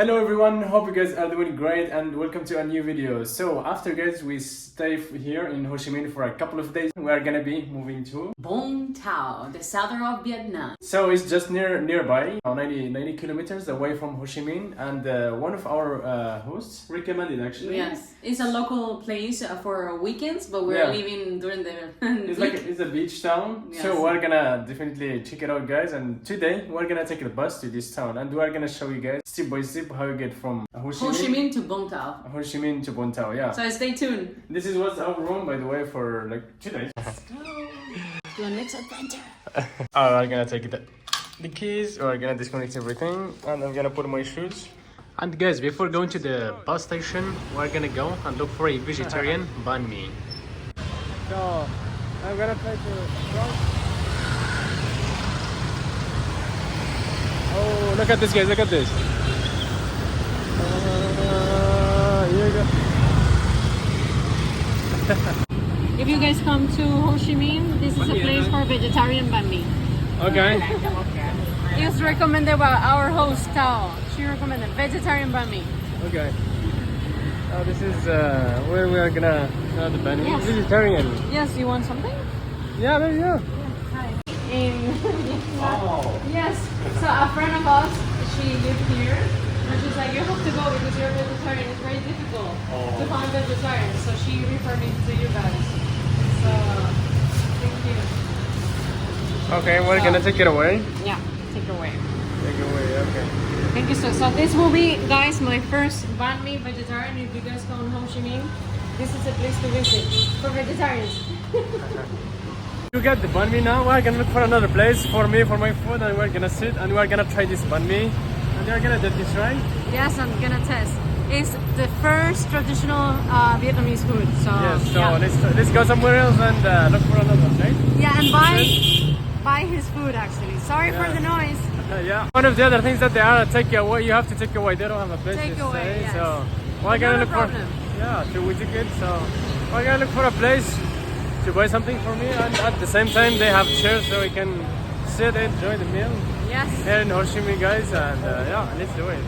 Hello everyone, hope you guys are doing great and welcome to a new video. So after guys we stay here in Ho Chi Minh for a couple of days. We are gonna be moving to Vung Tau, the southern of Vietnam. So it's just nearby, 90 kilometers away from Ho Chi Minh, and one of our hosts recommended actually. Yes, it's a local place for weekends, but we're leaving during the week. It's a beach town, yes. So we're gonna definitely check it out guys, and today we're gonna take the bus to this town and we're gonna show you guys step by step how you get from Ho Chi Minh to Vung Tau. Ho Chi Minh to Vung Tau, yeah. So stay tuned. This is what's our room, by the way, for like 2 days. Let's go to the next adventure. I'm gonna take the keys, we're gonna disconnect everything, and I'm gonna put my shoes. And guys, before going to the bus station, we're gonna go and look for a vegetarian Banh Mi. So, I'm gonna try to... Oh, look at this guys, look at this. Here you go. If you guys come to Ho Chi Minh, this is a place for vegetarian Banh Mi. Okay. It's recommended by our host Tao. She recommended vegetarian Banh Mi. Okay. This is where we are gonna have the Banh Mi. Yes. Vegetarian. Yes, you want something? Yeah, there you go. Hi. Yes. So a friend of us, she lived here, and she's like, you have to go because you're vegetarian. It's very difficult to find vegetarians. So she referred me to you guys. So thank you. Okay, we're gonna take it away. Yeah, take it away. Take it away, okay. Thank you. So this will be, guys, my first Banh Mi vegetarian. If you guys come to Ho Chi Minh, this is a place to visit for vegetarians. You get the Banh Mi now. We're gonna look for another place for me, for my food, and we're gonna sit and we're gonna try this Banh Mi. And you're gonna do this, right? Yes, I'm gonna test. It's the first traditional Vietnamese food. So Yes. So yeah. let's go somewhere else and look for another, right? Yeah, and buy his food actually. Sorry for the noise. Yeah. One of the other things that they are takeaway. You have to take away. They don't have a place Take to away, stay. yes. So we're gonna look for 2 tickets. So we're gonna look for a place to buy something for me, and at the same time they have chairs so we can sit and enjoy the meal. Yes. Here in Ho Chi Minh guys, and yeah, let's do it.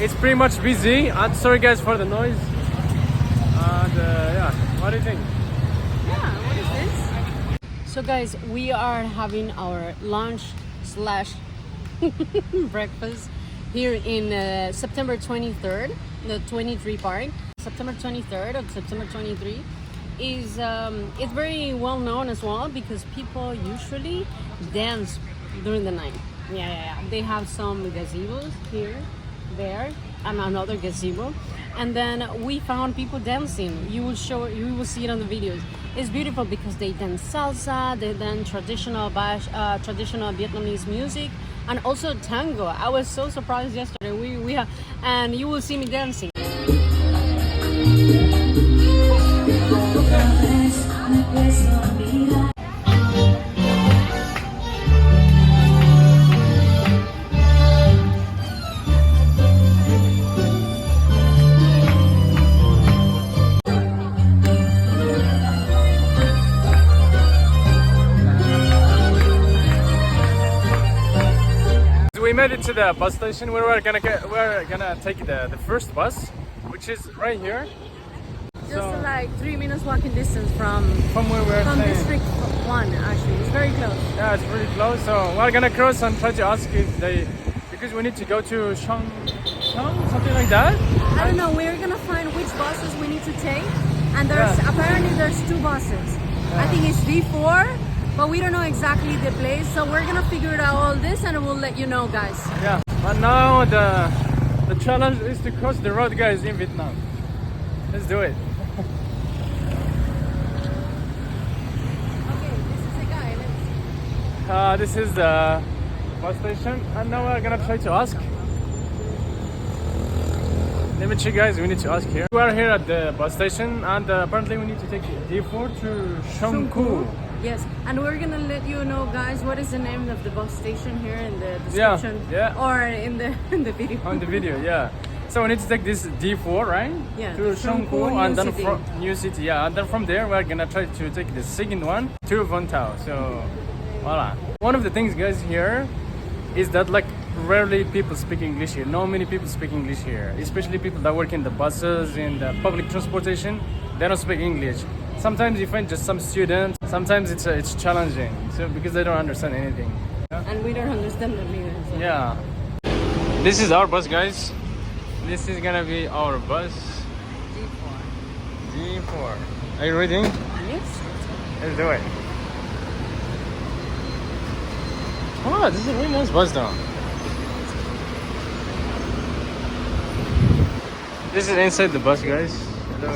It's pretty much busy, and sorry guys for the noise. And yeah, what do you think? Yeah, what is this? So guys, we are having our lunch slash breakfast here in September 23rd, the 23 park. September 23rd or September 23 is it's very well known as well because people usually dance during the night. Yeah. They have some gazebos here, there, and another gazebo, and then we found people dancing. You will see it on the videos. It's beautiful because they dance salsa, they dance traditional Vietnamese music, and also tango. I was so surprised yesterday. We have, and you will see me dancing. We made it to the bus station where we're gonna take the first bus, which is right here. Just like 3 minutes walking distance from where we're from staying. District 1 actually. It's very close. Yeah, it's pretty close. So we're gonna cross and try to ask if they, because we need to go to Shang, something like that. I don't know. We're gonna find which buses we need to take, and apparently there's 2 buses. I think it's D4, but we don't know exactly the place. So we're gonna figure it out all this, and we'll let you know, guys. Yeah. But now the challenge is to cross the road, guys, in Vietnam. Let's do it. Okay, this is the guy. This is the bus station, and now we're gonna try to ask. Let me check, guys. We need to ask here. We are here at the bus station, and apparently we need to take D4 to Shang Cu. Yes, and we're gonna let you know, guys, what is the name of the bus station here in the description, or in the video. On the video, yeah. So we need to take this D4, right? Yeah. To Shang Cu, and then from New City, yeah. And then from there, we're gonna try to take the second one to Vung Tau. So, voila. One of the things, guys, here is that like rarely people speak English here. Not many people speak English here, especially people that work in the buses, in the public transportation. They don't speak English. Sometimes you find just some students. Sometimes it's challenging, so because they don't understand anything. And we don't understand them either. So. Yeah. This is our bus, guys. This is gonna be our bus. D4. Are you ready? Yes. Let's do it. Oh, this is a really nice bus though. This is inside the bus, guys. Hello.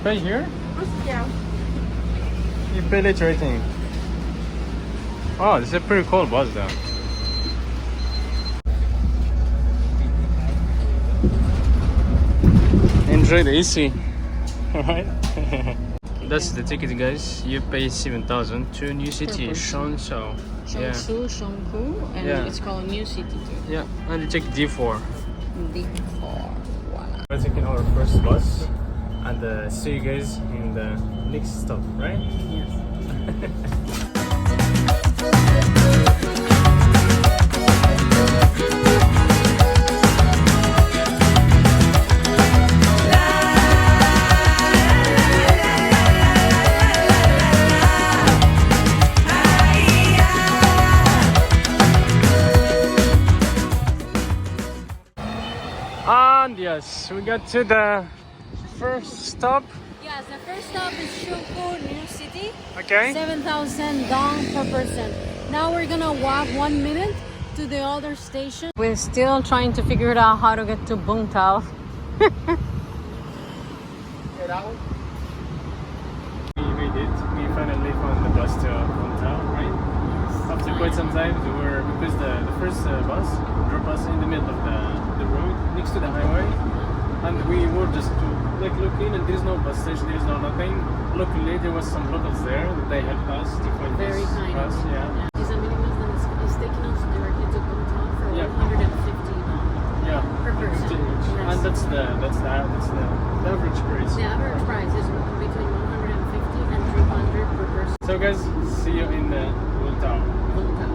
Pay here? Yeah. You pay later, I think. Oh, this is a pretty cool bus though. Enjoy the AC. Alright? That's the ticket, guys. You pay 7,000 to New City, Shonsu. Shangsu, Shanghu, and Yeah. it's called New City too. Yeah, and you take D4. D4. Voila. We're taking our first bus, and see you guys in the next stop, right? Yes. And yes, we got to the first stop. Yes, the first stop is Shunku, New City. Okay. 7,000 dong per person. Now we're gonna walk 1 minute to the other station. We're still trying to figure it out how to get to Vung Tau. We made it. We finally found the bus to Vung Tau, right? After quite some time, because the first bus dropped us in the middle of the road next to the highway, and we were just like looking, and there's no bus station, there's no nothing. Luckily, there was some locals there that they helped us to find Very this kind. bus. Yeah. It's a minibus that is taking us directly to Vung Tau for Yeah. 150 dong Yeah. per person. And that's the average price. The average price is between 150 and 300 per person. So guys, see you in the Vung Tau. Vung Tau.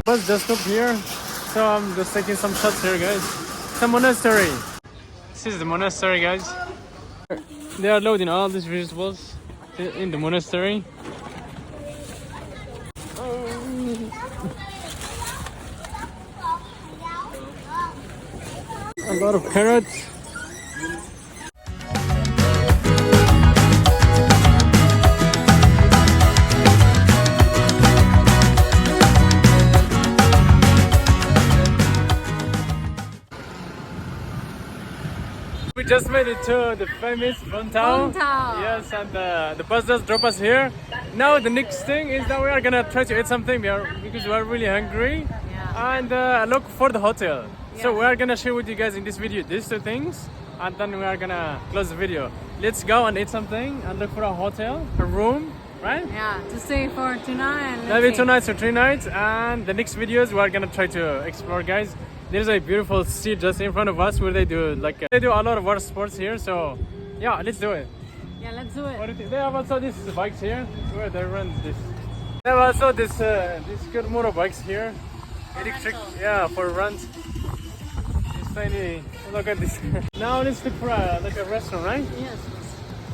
Bus just stopped here, so I'm just taking some shots here, guys. It's a monastery. This is the monastery, guys. They are loading all these vegetables in the monastery. A lot of carrots. We just made it to the famous Vung Tau. Vung Tau. Yes, and the bus just dropped us here. Now the next thing is that we are gonna try to eat something because we are really hungry. Yeah. And look for the hotel. So Yeah. we are gonna share with you guys in this video these two things, and then we are gonna close the video. Let's go and eat something and look for a hotel, a room, right? Yeah, to stay for tonight. Maybe 2 nights or 3 nights, and the next videos we are gonna try to explore, guys. There's a beautiful sea just in front of us where they do a lot of water sports here. So yeah, let's do it. Yeah, let's do it. What do you think? They have also these bikes here where they run this. They have also these good motorbikes here, electric, yeah, for runs. It's tiny. Look at this. Now let's look for a restaurant, right? Yes.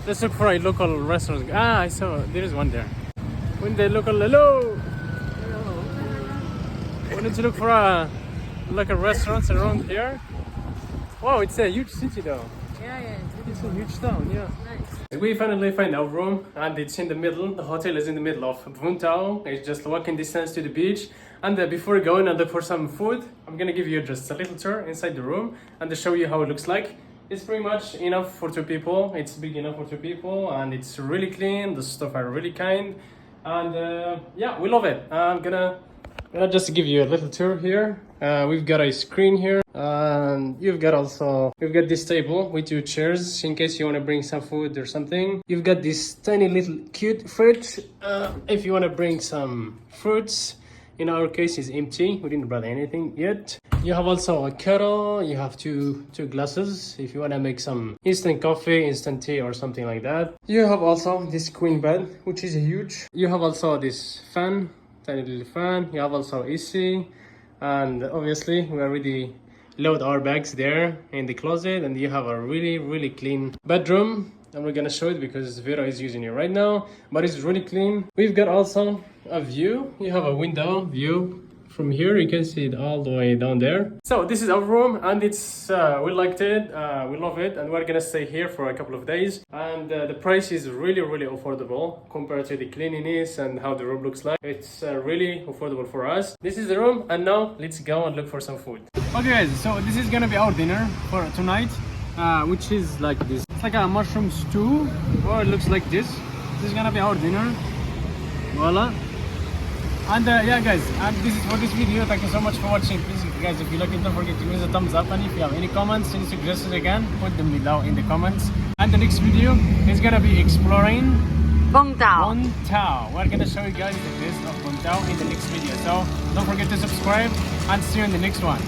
Let's look for a local restaurant. Ah, I saw there is one there. When the local hello. We need to look for a restaurants around here. Wow, it's a huge city though. Yeah. It's a huge town, yeah. Nice. We finally find our room, and it's in the middle. The hotel is in the middle of Vung Tau. It's just walking distance to the beach. And before going and look for some food, I'm gonna give you just a little tour inside the room and to show you how it looks like. It's pretty much enough for 2 people. It's big enough for 2 people, and it's really clean. The staff are really kind, and yeah, we love it. I'm gonna just give you a little tour here. We've got a screen here, and we've got this table with 2 chairs in case you want to bring some food or something. You've got this tiny little cute fridge if you want to bring some fruits. In our case, it's empty. We didn't brought anything yet. You have also a kettle. You have two glasses if you want to make some instant coffee, instant tea, or something like that. You have also this queen bed, which is huge. You have also this fan, tiny little fan. You have also AC, and obviously we already load our bags there in the closet, and you have a really clean bedroom. And we're gonna show it because Vera is using it right now, but it's really clean. We've got also a view. You have a window view from here. You can see it all the way down there. So this is our room, and it's we liked it, we love it, and we're gonna stay here for a couple of days. And the price is really affordable compared to the cleanliness and how the room looks like. It's really affordable for us. This is the room, and now let's go and look for some food. Okay guys, so this is gonna be our dinner for tonight, which is like this. It's like a mushroom stew, or it looks like this. This is gonna be our dinner. Voila. And yeah guys, and this is for this video. Thank you so much for watching. Please guys, if you like it, don't forget to give us a thumbs up, and if you have any comments, any suggestions, again, put them below in the comments. And the next video is gonna be exploring Vung Tau. Vung Tau. We're gonna show you guys the place of Vung Tau in the next video, so don't forget to subscribe, and see you in the next one.